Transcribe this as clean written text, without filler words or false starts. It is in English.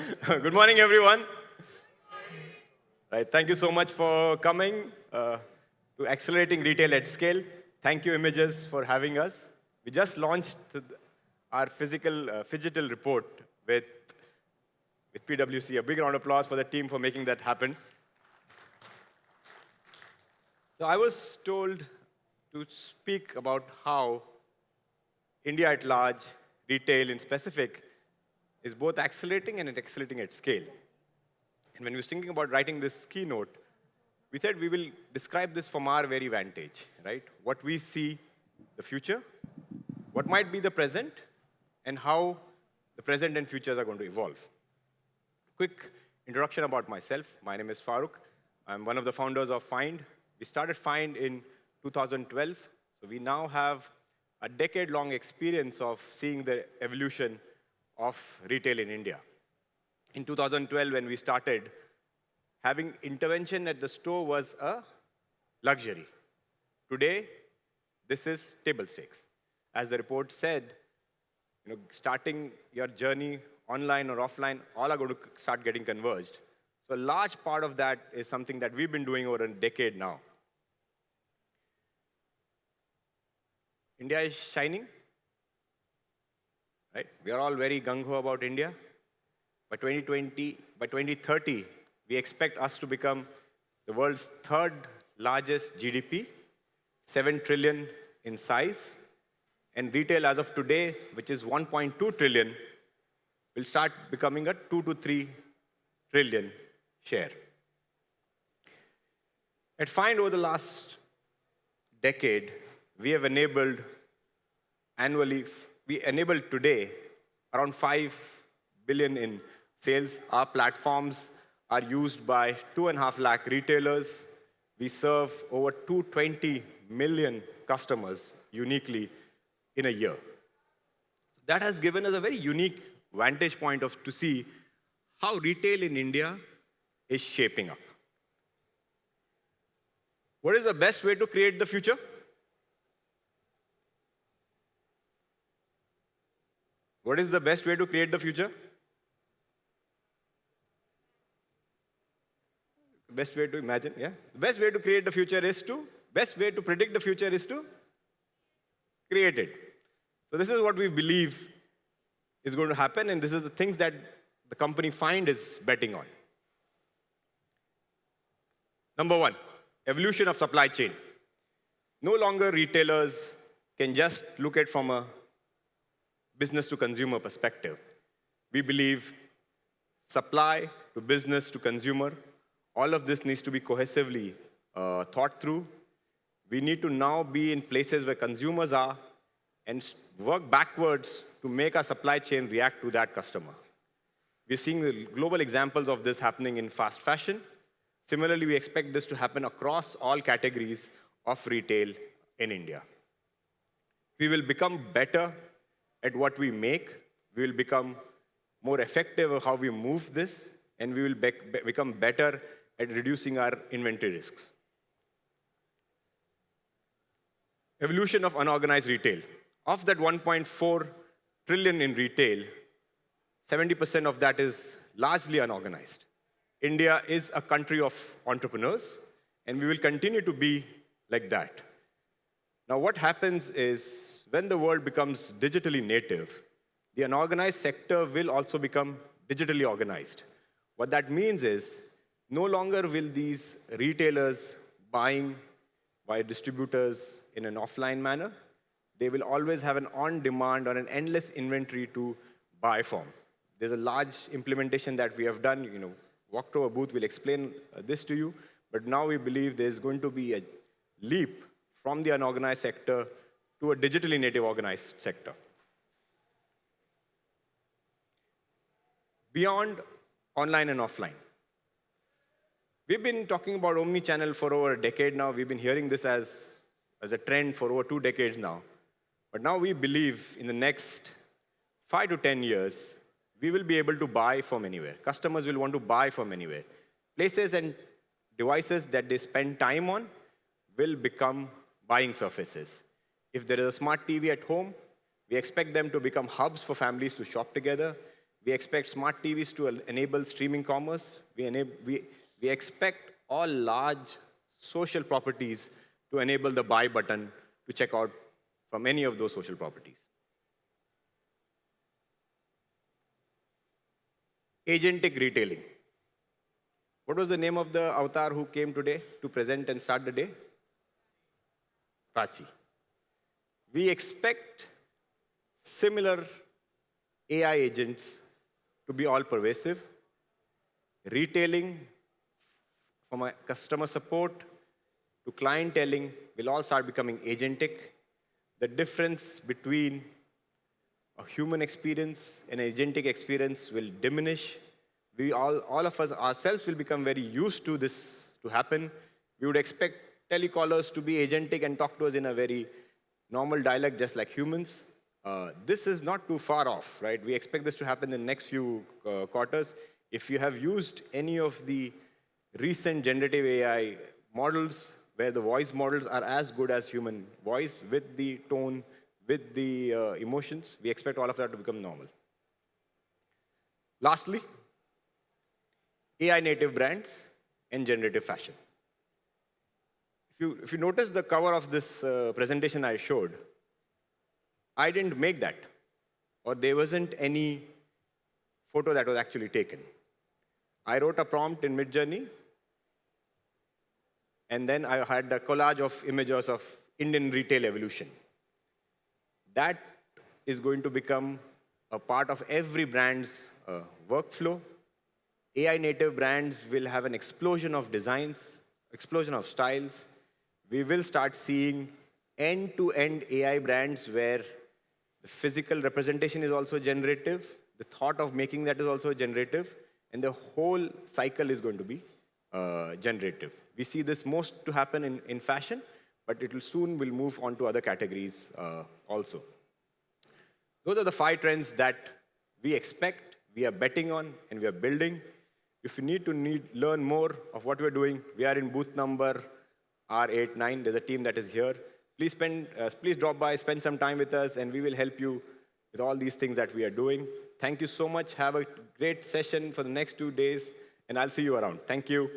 Good morning, everyone. Right, thank you so much for coming to Accelerating Retail at Scale. Thank you, Images, for having us. We just launched our physical digital report with PwC. A big round of applause for the team for making that happen. So I was told to speak about how India at large, retail in specific, is both accelerating and accelerating at scale. And when we were thinking about writing this keynote, we said we will describe this from our very vantage, right? What we see the future, what might be the present, and how the present and futures are going to evolve. Quick introduction about myself. My name is Farooq. I'm one of the founders of Fynd. We started Fynd in 2012, so we now have a decade-long experience of seeing the evolution of retail in India. In 2012, when we started, having intervention at the store was a luxury. Today, this is table stakes. As the report said, starting your journey online or offline, all are going to start getting converged. So a large part of that is something that we've been doing over a decade now. India is shining, right? We are all very gung-ho about India. By 2030, we expect us to become the world's third largest GDP, 7 trillion in size, and retail as of today, which is 1.2 trillion, will start becoming a 2 to 3 trillion share. At Fynd, over the last decade, we have enabled today around 5 billion in sales. Our platforms are used by 2.5 lakh retailers. We serve over 220 million customers uniquely in a year. That has given us a very unique vantage point to see how retail in India is shaping up. What is the best way to create the future? What is the best way to create the future? Best way to imagine, yeah? The best way to create the future best way to predict the future is to create it. So this is what we believe is going to happen, and this is the things that the company Fynd is betting on. Number one, evolution of supply chain. No longer retailers can just look at from a business to consumer perspective. We believe supply to business to consumer, all of this needs to be cohesively thought through. We need to now be in places where consumers are and work backwards to make our supply chain react to that customer. We're seeing the global examples of this happening in fast fashion. Similarly, we expect this to happen across all categories of retail in India. We will become better at what we make. We will become more effective at how we move this, and we will become better at reducing our inventory risks. Evolution of unorganized retail. Of that 1.4 trillion in retail, 70% of that is largely unorganized. India is a country of entrepreneurs, and we will continue to be like that. Now, what happens is when the world becomes digitally native, the unorganized sector will also become digitally organized. What that means is no longer will these retailers buying by distributors in an offline manner. They will always have an on-demand or an endless inventory to buy from. There's a large implementation that we have done. Walk to a booth, we'll explain this to you. But now we believe there's going to be a leap from the unorganized sector to a digitally native organized sector. Beyond online and offline. We've been talking about omni-channel for over a decade now. We've been hearing this as a trend for over 2 decades now. But now we believe in the next 5 to 10 years, we will be able to buy from anywhere. Customers will want to buy from anywhere. Places and devices that they spend time on will become buying surfaces. If there is a smart TV at home, we expect them to become hubs for families to shop together. We expect smart TVs to enable streaming commerce. We expect all large social properties to enable the buy button to check out from any of those social properties. Agentic retailing. What was the name of the avatar who came today to present and start the day? Prachi. We expect similar AI agents to be all pervasive. Retailing, from a customer support to clienteling, will all start becoming agentic. The difference between a human experience and an agentic experience will diminish. All of us ourselves will become very used to this to happen. We would expect telecallers to be agentic and talk to us in a very normal dialect, just like humans. This is not too far off, right? We expect this to happen in the next few quarters. If you have used any of the recent generative AI models, where the voice models are as good as human voice with the tone, with the emotions, we expect all of that to become normal. Lastly, AI native brands and generative fashion. If you notice the cover of this presentation I showed, I didn't make that, or there wasn't any photo that was actually taken. I wrote a prompt in Midjourney, and then I had a collage of images of Indian retail evolution. That is going to become a part of every brand's workflow. AI native brands will have an explosion of designs, explosion of styles. We will start seeing end-to-end AI brands where the physical representation is also generative, the thought of making that is also generative, and the whole cycle is going to be generative. We see this most to happen in fashion, but it will soon move on to other categories also. Those are the 5 trends that we expect, we are betting on, and we are building. If you need to learn more of what we're doing, we are in booth number R89. There's a team that is here. Please drop by, spend some time with us, and we will help you with all these things that we are doing. Thank you so much. Have a great session for the next 2 days, and I'll see you around. Thank you.